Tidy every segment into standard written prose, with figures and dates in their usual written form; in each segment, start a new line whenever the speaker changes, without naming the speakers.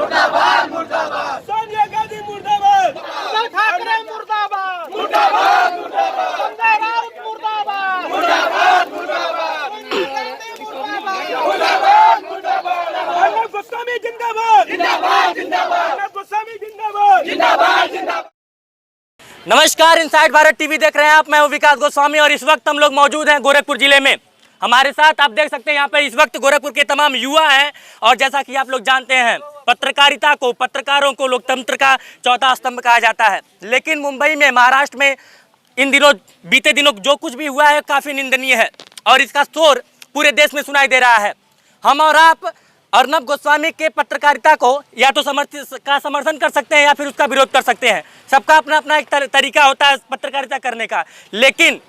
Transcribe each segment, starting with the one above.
मुर्दाबाद मुर्दाबाद, सोनिया गांधी मुर्दाबाद, उद्धव ठाकरे मुर्दाबाद, मुर्दाबाद मुर्दाबाद, संजय राउत मुर्दाबाद, मुर्दाबाद मुर्दाबाद, मुर्दाबाद मुर्दाबाद, अर्नब गोस्वामी जिंदाबाद, जिंदाबाद जिंदाबाद, अर्नब गोस्वामी जिंदाबाद, जिंदाबाद जिंदाबाद।
नमस्कार, इनसाइड भारत टीवी देख रहे हैं आप। मैं हूं विकास गोस्वामी और इस वक्त हम लोग मौजूद हैं गोरखपुर जिले में। हमारे साथ आप देख सकते हैं यहाँ पे इस वक्त गोरखपुर के तमाम युवा हैं और जैसा कि आप लोग जानते हैं पत्रकारिता को, पत्रकारों को लोकतंत्र का चौथा स्तंभ कहा जाता है। लेकिन मुंबई में, महाराष्ट्र में इन दिनों, बीते दिनों जो कुछ भी हुआ है काफ़ी निंदनीय है और इसका शोर पूरे देश में सुनाई दे रहा है। हम और आप अर्नब गोस्वामी के पत्रकारिता को या तो समर्थन कर सकते हैं या फिर उसका विरोध कर सकते हैं। सबका अपना अपना एक तरीका होता है पत्रकारिता करने का। लेकिन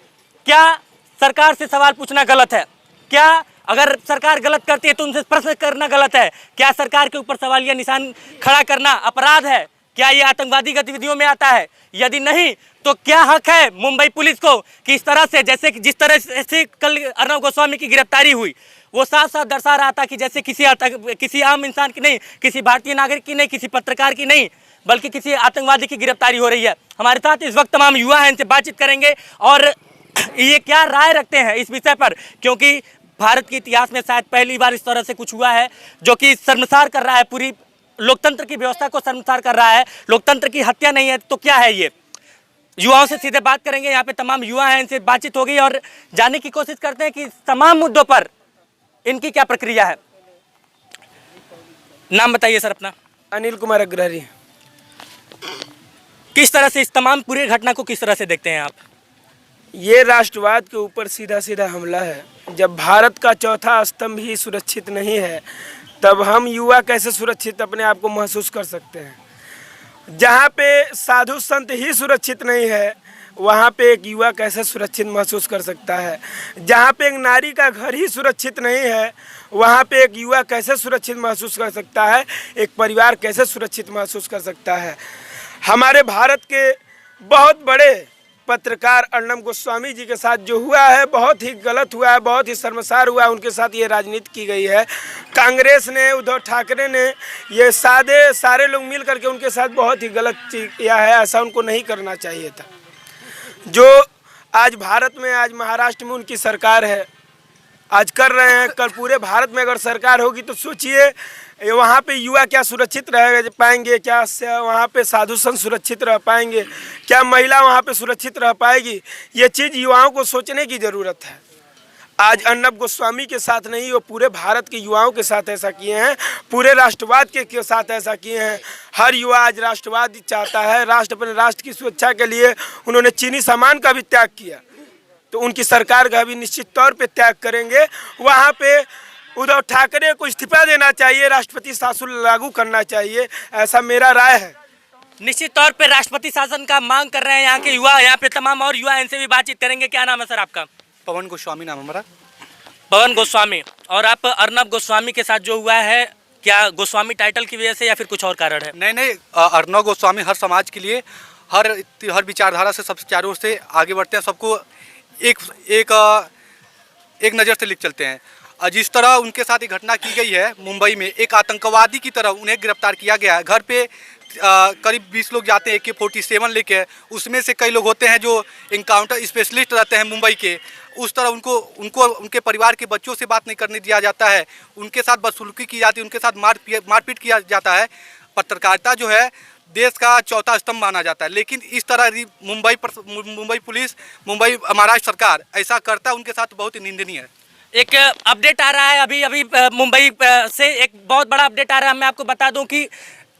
क्या सरकार से सवाल पूछना गलत है? क्या अगर सरकार गलत करती है तो उनसे प्रश्न करना गलत है? क्या सरकार के ऊपर सवालिया निशान खड़ा करना अपराध है? क्या ये आतंकवादी गतिविधियों में आता है? यदि नहीं तो क्या हक है मुंबई पुलिस को कि इस तरह से, जैसे कि जिस तरह से कल अर्नब गोस्वामी की गिरफ्तारी हुई, वो साफ साफ दर्शा रहा था कि जैसे किसी आम इंसान की नहीं, किसी भारतीय नागरिक की नहीं, किसी पत्रकार की नहीं, बल्कि किसी आतंकवादी की गिरफ्तारी हो रही है। हमारे साथ इस वक्त तमाम युवा हैं, इनसे बातचीत करेंगे और ये क्या राय रखते हैं इस विषय पर, क्योंकि भारत के इतिहास में शायद पहली बार इस तरह से कुछ हुआ है जो कि शर्मसार कर रहा है, पूरी लोकतंत्र की व्यवस्था को शर्मसार कर रहा है। लोकतंत्र की हत्या नहीं है तो क्या है ये? युवाओं से सीधे बात करेंगे। यहाँ पे तमाम युवा हैं, इनसे बातचीत होगी और जानने की कोशिश करते हैं कि तमाम मुद्दों पर इनकी क्या प्रक्रिया है। नाम बताइए सर अपना।
अनिल कुमार अग्रहरी।
किस तरह से इस तमाम पूरी घटना को किस तरह से देखते हैं आप?
ये राष्ट्रवाद के ऊपर सीधा सीधा हमला है। जब भारत का चौथा स्तंभ ही सुरक्षित नहीं है तब हम युवा कैसे सुरक्षित अपने आप को महसूस कर सकते हैं? जहाँ पे साधु संत ही सुरक्षित नहीं है वहाँ पे एक युवा कैसे सुरक्षित महसूस कर सकता है? जहाँ पे एक नारी का घर ही सुरक्षित नहीं है वहाँ पे एक युवा कैसे सुरक्षित महसूस कर सकता है? एक परिवार कैसे सुरक्षित महसूस कर सकता है? हमारे भारत के बहुत बड़े पत्रकार अर्नब गोस्वामी जी के साथ जो हुआ है बहुत ही गलत हुआ है, बहुत ही शर्मसार हुआ है। उनके साथ ये राजनीति की गई है। कांग्रेस ने, उद्धव ठाकरे ने, ये सारे लोग मिल करके उनके साथ बहुत ही गलत चीज किया है। ऐसा उनको नहीं करना चाहिए था। जो आज भारत में, आज महाराष्ट्र में उनकी सरकार है, आज कर रहे हैं, कल पूरे भारत में अगर सरकार होगी तो सोचिए वहाँ पे युवा क्या सुरक्षित रह पाएंगे? क्या वहाँ पे साधु संत सुरक्षित रह पाएंगे? क्या महिला वहाँ पे सुरक्षित रह पाएगी? ये चीज़ युवाओं को सोचने की ज़रूरत है। आज अर्नब गोस्वामी के साथ नहीं, वो पूरे भारत के युवाओं के साथ ऐसा किए हैं, पूरे राष्ट्रवाद के साथ ऐसा किए हैं। हर युवा आज राष्ट्रवाद चाहता है। अपने राष्ट्र की सुरक्षा के लिए उन्होंने चीनी सामान का भी त्याग किया, तो उनकी सरकार का भी निश्चित तौर पे त्याग करेंगे। वहाँ पे उद्धव ठाकरे को इस्तीफा देना चाहिए, राष्ट्रपति शासन लागू करना चाहिए, ऐसा मेरा राय है।
निश्चित तौर पे राष्ट्रपति शासन का मांग कर रहे हैं यहाँ के युवा। यहाँ पे तमाम और युवा, इनसे भी बातचीत करेंगे। क्या नाम है सर आपका?
पवन गोस्वामी नाम हमारा।
पवन गोस्वामी। और आप अर्नब गोस्वामी के साथ जो हुआ है, क्या गोस्वामी टाइटल की वजह से या फिर कुछ और कारण है?
नहीं, अर्नब गोस्वामी हर समाज के लिए, हर विचारधारा से सब चारों से आगे बढ़ते हैं। सबको एक नज़र से लिख चलते हैं। जिस तरह उनके साथ एक घटना की गई है मुंबई में, एक आतंकवादी की तरह उन्हें गिरफ्तार किया गया है। घर पे करीब 20 लोग जाते हैं AK-47 लेके, उसमें से कई लोग होते हैं जो इनकाउंटर स्पेशलिस्ट रहते हैं मुंबई के। उस तरह उनको उनके परिवार के बच्चों से बात नहीं करने दिया जाता है, उनके साथ बदसलूकी की जाती है, उनके साथ मारपीट किया जाता है। पत्रकारिता जो है देश का चौथा स्तंभ माना जाता है, लेकिन इस तरह मुंबई पुलिस, मुंबई महाराष्ट्र सरकार ऐसा करता है, उनके साथ बहुत ही निंदनीय है।
एक अपडेट आ रहा है अभी मुंबई से एक बहुत बड़ा अपडेट आ रहा है। मैं आपको बता दूं कि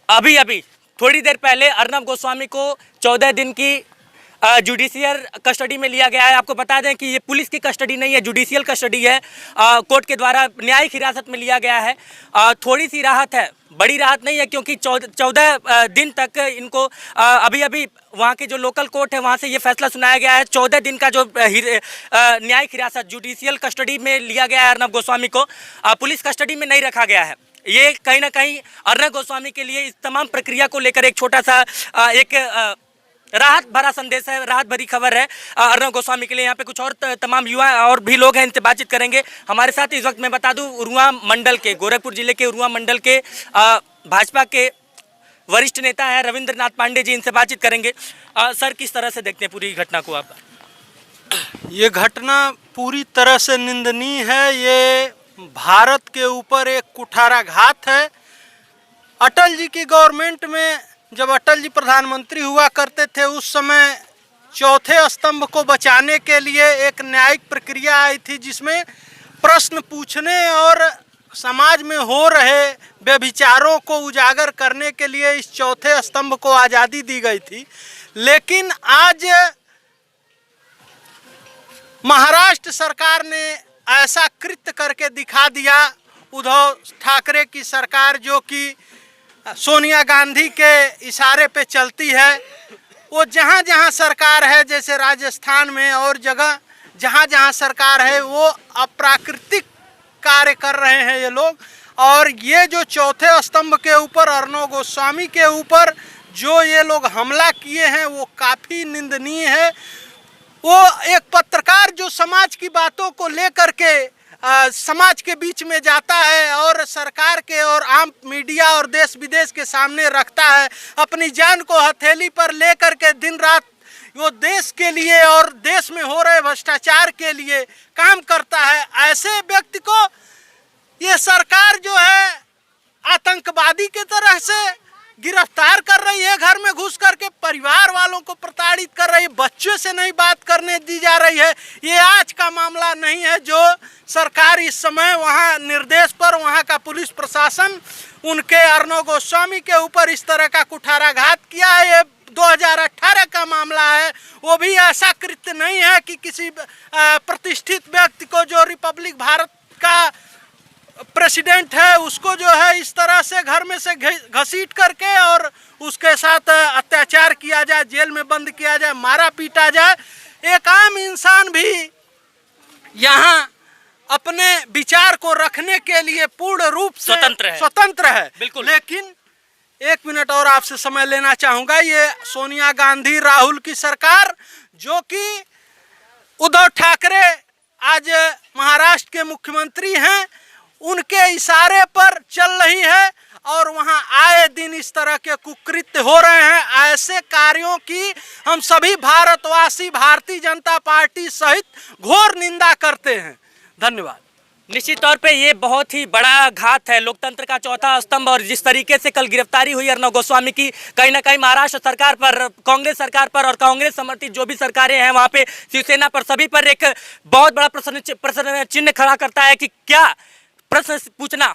अभी थोड़ी देर पहले अर्नब गोस्वामी को 14 दिन की जुडिशियल कस्टडी में लिया गया है। आपको बता दें कि ये पुलिस की कस्टडी नहीं है, जुडिशियल कस्टडी है। कोर्ट के द्वारा न्यायिक हिरासत में लिया गया है। थोड़ी सी राहत है, बड़ी राहत नहीं है, क्योंकि 14 दिन तक इनको अभी वहाँ के जो लोकल कोर्ट है वहाँ से ये फैसला सुनाया गया है। 14 दिन का जो न्यायिक हिरासत, जुडिशियल कस्टडी में लिया गया है अर्नब गोस्वामी को, पुलिस कस्टडी में नहीं रखा गया है। ये कहीं ना कहीं अर्नब गोस्वामी के लिए इस तमाम प्रक्रिया को लेकर एक छोटा सा एक राहत भरा संदेश है, राहत भरी खबर है अर्णव गोस्वामी के लिए। यहाँ पे कुछ और तमाम युवा और भी लोग हैं, इनसे बातचीत करेंगे हमारे साथ। इस वक्त मैं बता दूं, उरुआ मंडल के, गोरखपुर जिले के उरुआ मंडल के भाजपा के वरिष्ठ नेता हैं रविंद्रनाथ पांडे जी, इनसे बातचीत करेंगे। सर, किस तरह से देखते हैं पूरी घटना को आप?
ये घटना पूरी तरह से निंदनीय है। ये भारत के ऊपर एक कुठाराघात है। अटल जी की गवर्नमेंट में जब अटल जी प्रधानमंत्री हुआ करते थे, उस समय चौथे स्तंभ को बचाने के लिए एक न्यायिक प्रक्रिया आई थी, जिसमें प्रश्न पूछने और समाज में हो रहे व्यभिचारों को उजागर करने के लिए इस चौथे स्तंभ को आज़ादी दी गई थी। लेकिन आज महाराष्ट्र सरकार ने ऐसा कृत्य करके दिखा दिया। उद्धव ठाकरे की सरकार, जो कि सोनिया गांधी के इशारे पे चलती है, वो जहाँ जहाँ सरकार है, जैसे राजस्थान में और जगह जहाँ जहाँ सरकार है, वो अप्राकृतिक कार्य कर रहे हैं ये लोग। और ये जो चौथे स्तंभ के ऊपर, अर्णव गोस्वामी के ऊपर जो ये लोग हमला किए हैं, वो काफ़ी निंदनीय है। वो एक पत्रकार जो समाज की बातों को लेकर के समाज के बीच में जाता है और सरकार के और आम मीडिया और देश विदेश के सामने रखता है, अपनी जान को हथेली पर लेकर के दिन रात वो देश के लिए और देश में हो रहे भ्रष्टाचार के लिए काम करता है, ऐसे व्यक्ति को ये सरकार जो है आतंकवादी के तरह से गिरफ्तार कर रही है, घर में घुस करके परिवार वालों को प्रताड़ित कर रही है, बच्चों से नहीं बात करने दी जा रही है। ये आज का मामला नहीं है जो सरकार इस समय वहाँ निर्देश पर वहाँ का पुलिस प्रशासन उनके अर्णव गोस्वामी के ऊपर इस तरह का कुठाराघात किया है। ये 2018 का मामला है। वो भी ऐसा कृत्य नहीं है कि किसी प्रतिष्ठित व्यक्ति को, जो रिपब्लिक भारत का प्रेसिडेंट है, उसको जो है इस तरह से घर में से घसीट करके और उसके साथ अत्याचार किया जाए, जेल में बंद किया जाए, मारा पीटा जाए। एक आम इंसान भी यहाँ अपने विचार को रखने के लिए पूर्ण रूप से स्वतंत्र है।
बिल्कुल।
लेकिन एक मिनट और आपसे समय लेना चाहूँगा। ये सोनिया गांधी राहुल की सरकार, जो कि उद्धव ठाकरे आज महाराष्ट्र के मुख्यमंत्री हैं, उनके इशारे पर चल रही है और वहां आए दिन इस तरह के कुकृत्य हो रहे हैं। ऐसे कार्यों की हम सभी भारतवासी, भारतीय जनता पार्टी सहित घोर निंदा करते हैं। धन्यवाद।
निश्चित तौर पे ये बहुत ही बड़ा घात है लोकतंत्र का चौथा स्तंभ। और जिस तरीके से कल गिरफ्तारी हुई अर्णव गोस्वामी की, कहीं ना कहीं महाराष्ट्र सरकार पर, कांग्रेस सरकार पर और कांग्रेस समर्थित जो भी सरकारें हैं वहाँ पे, शिवसेना पर, सभी पर एक बहुत बड़ा प्रश्न चिन्ह खड़ा करता है कि क्या प्रश्न पूछना।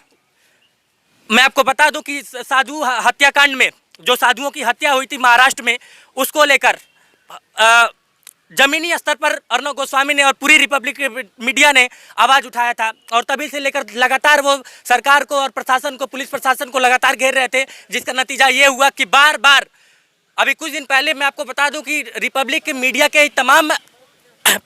मैं आपको बता दूं कि साधु हत्याकांड में जो साधुओं की हत्या हुई थी महाराष्ट्र में, उसको लेकर जमीनी स्तर पर अर्णव गोस्वामी ने और पूरी रिपब्लिक मीडिया ने आवाज़ उठाया था। और तभी से लेकर लगातार वो सरकार को और प्रशासन को, पुलिस प्रशासन को लगातार घेर रहे थे, जिसका नतीजा ये हुआ कि बार बार, अभी कुछ दिन पहले मैं आपको बता दूं कि रिपब्लिक मीडिया के तमाम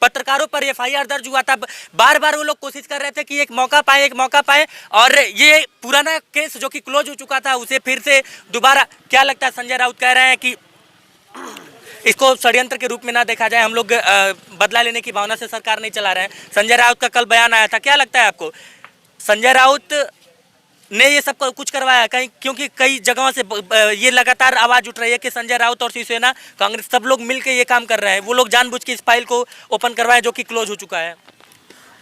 पत्रकारों पर FIR दर्ज हुआ था। बार बार वो लोग कोशिश कर रहे थे कि एक मौका पाए और ये पुराना केस जो कि क्लोज हो चुका था उसे फिर से दोबारा, क्या लगता है, संजय राउत कह रहे हैं कि इसको षड्यंत्र के रूप में ना देखा जाए, हम लोग बदला लेने की भावना से सरकार नहीं चला रहे हैं। संजय राउत का कल बयान आया था, क्या लगता है आपको, संजय राउत ने ये सब कुछ करवाया कहीं? क्योंकि कई जगहों से ये लगातार आवाज़ उठ रही है कि संजय राउत और शिवसेना, कांग्रेस, सब लोग मिलकर ये काम कर रहे हैं। वो लोग जानबूझ के इस फाइल को ओपन करवाएं जो कि क्लोज हो चुका है।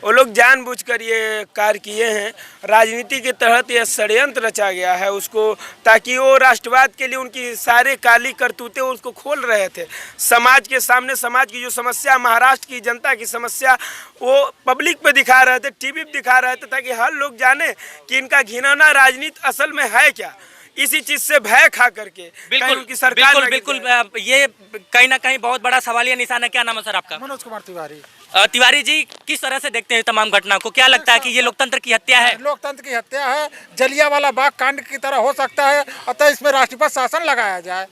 वो लोग जानबूझकर ये कार्य किए हैं। राजनीति के तहत यह षड्यंत्र रचा गया है उसको, ताकि वो राष्ट्रवाद के लिए उनकी सारे काली करतूतें उसको खोल रहे थे समाज के सामने। समाज की जो समस्या, महाराष्ट्र की जनता की समस्या, वो पब्लिक पे दिखा रहे थे, टीवी पे दिखा रहे थे, ताकि हर लोग जाने कि इनका घिनौना राजनीति असल में है क्या। इसी चीज से भय खा करके
बिल्कुल सरकार बिल्कुल ये कहीं ना कहीं बहुत बड़ा सवालिया निशान है। क्या नाम है सर आपका?
मनोज कुमार तिवारी।
तिवारी जी, किस तरह से देखते हैं तमाम घटना को? क्या लगता है कि ये लोकतंत्र की हत्या है?
लोकतंत्र की हत्या है, जलियांवाला बाग कांड की तरह हो सकता है। अतः इसमें राष्ट्रपति शासन लगाया जाए,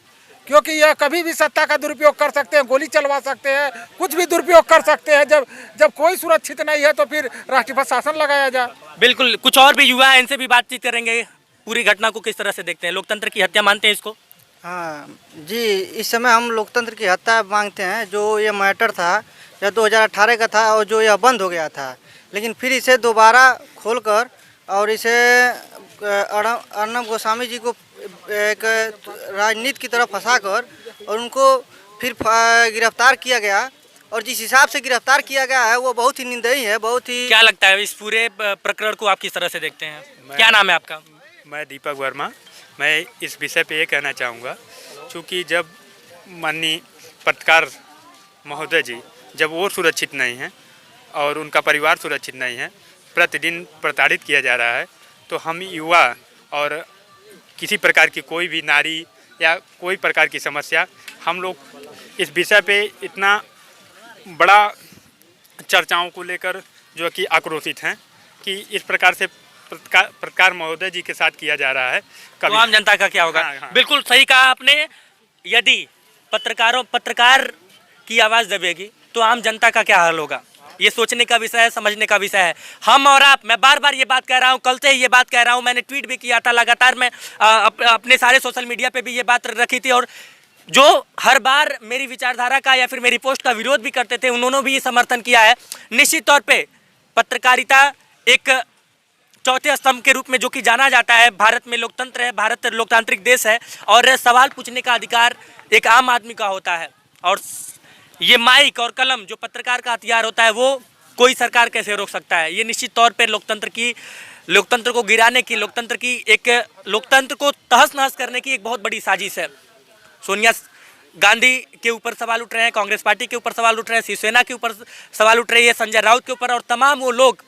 क्योंकि यह कभी भी सत्ता का दुरुपयोग कर सकते हैं, गोली चलवा सकते हैं, कुछ भी दुरुपयोग कर सकते हैं। जब कोई सुरक्षित नहीं है तो फिर राष्ट्रपति शासन लगाया जाए।
बिल्कुल, कुछ और भी युवा हैं, इनसे भी बातचीत करेंगे। पूरी घटना को किस तरह से देखते हैं? लोकतंत्र की हत्या मानते हैं इसको?
हाँ जी, इस समय हम लोकतंत्र की हत्या मांगते हैं। जो ये मैटर था यह 2018 का था और जो यह बंद हो गया था, लेकिन फिर इसे दोबारा खोलकर और इसे अर्नब गोस्वामी जी को एक राजनीति की तरफ फंसाकर और उनको फिर गिरफ्तार किया गया, और जिस हिसाब से गिरफ्तार किया गया है वो बहुत ही निंदनीय है, बहुत ही।
क्या लगता है इस पूरे प्रकरण को आप किस तरह से देखते हैं? क्या नाम है आपका?
मैं दीपक वर्मा। मैं इस विषय पे ये कहना चाहूँगा, क्योंकि जब माननीय पत्रकार महोदय जी जब वो सुरक्षित नहीं हैं और उनका परिवार सुरक्षित नहीं है, प्रतिदिन प्रताड़ित किया जा रहा है, तो हम युवा और किसी प्रकार की कोई भी नारी या कोई प्रकार की समस्या, हम लोग इस विषय पे इतना बड़ा चर्चाओं को लेकर जो कि आक्रोशित हैं कि इस प्रकार से पत्रकार महोदय जी के साथ किया जा रहा है।
तो आम जनता का क्या होगा?
हाँ।
बिल्कुल सही कहा आपने। यदि पत्रकार की आवाज़ दबेगी तो आम जनता का क्या हाल होगा? ये सोचने का विषय है, समझने का विषय है। हम और आप, मैं बार बार ये बात कह रहा हूँ, कल से ही ये बात कह रहा हूँ, मैंने ट्वीट भी किया था, लगातार मैं अपने सारे सोशल मीडिया पे भी ये बात रखी थी, और जो हर बार मेरी विचारधारा का या फिर मेरी पोस्ट का विरोध भी करते थे उन्होंने भी समर्थन किया है। निश्चित तौर पे पत्रकारिता एक चौथे स्तंभ के रूप में जो कि जाना जाता है। भारत में लोकतंत्र है, भारत लोकतांत्रिक देश है, और सवाल पूछने का अधिकार एक आम आदमी का होता है। और ये माइक और कलम जो पत्रकार का हथियार होता है वो कोई सरकार कैसे रोक सकता है? ये निश्चित तौर पे लोकतंत्र को गिराने की, लोकतंत्र को तहस नहस करने की एक बहुत बड़ी साजिश है। सोनिया गांधी के ऊपर सवाल उठ रहे हैं, कांग्रेस पार्टी के ऊपर सवाल उठ रहे हैं, शिवसेना के ऊपर सवाल उठ रही है, संजय राउत के ऊपर, और तमाम वो लोग,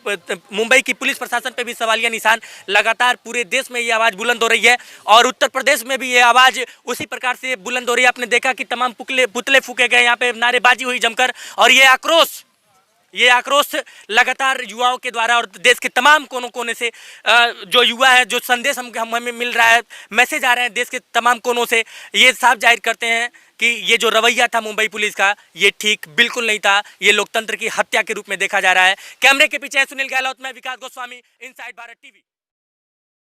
मुंबई की पुलिस प्रशासन पे भी सवालिया निशान। लगातार पूरे देश में ये आवाज़ बुलंद हो रही है, और उत्तर प्रदेश में भी ये आवाज़ उसी प्रकार से बुलंद हो रही है। आपने देखा कि तमाम पुतले फूके गए, यहाँ पे नारेबाजी हुई जमकर, और ये आक्रोश लगातार युवाओं के द्वारा और देश के तमाम कोनों कोने से जो युवा है, जो संदेश हमें मिल रहा है, मैसेज आ रहे हैं देश के तमाम कोनों से, ये साफ जाहिर करते हैं कि ये जो रवैया था मुंबई पुलिस का, ये ठीक बिल्कुल नहीं था। ये लोकतंत्र की हत्या के रूप में देखा जा रहा है। कैमरे के पीछे सुनील गहलोत, मैं विकास गोस्वामी, इनसाइड भारत टीवी।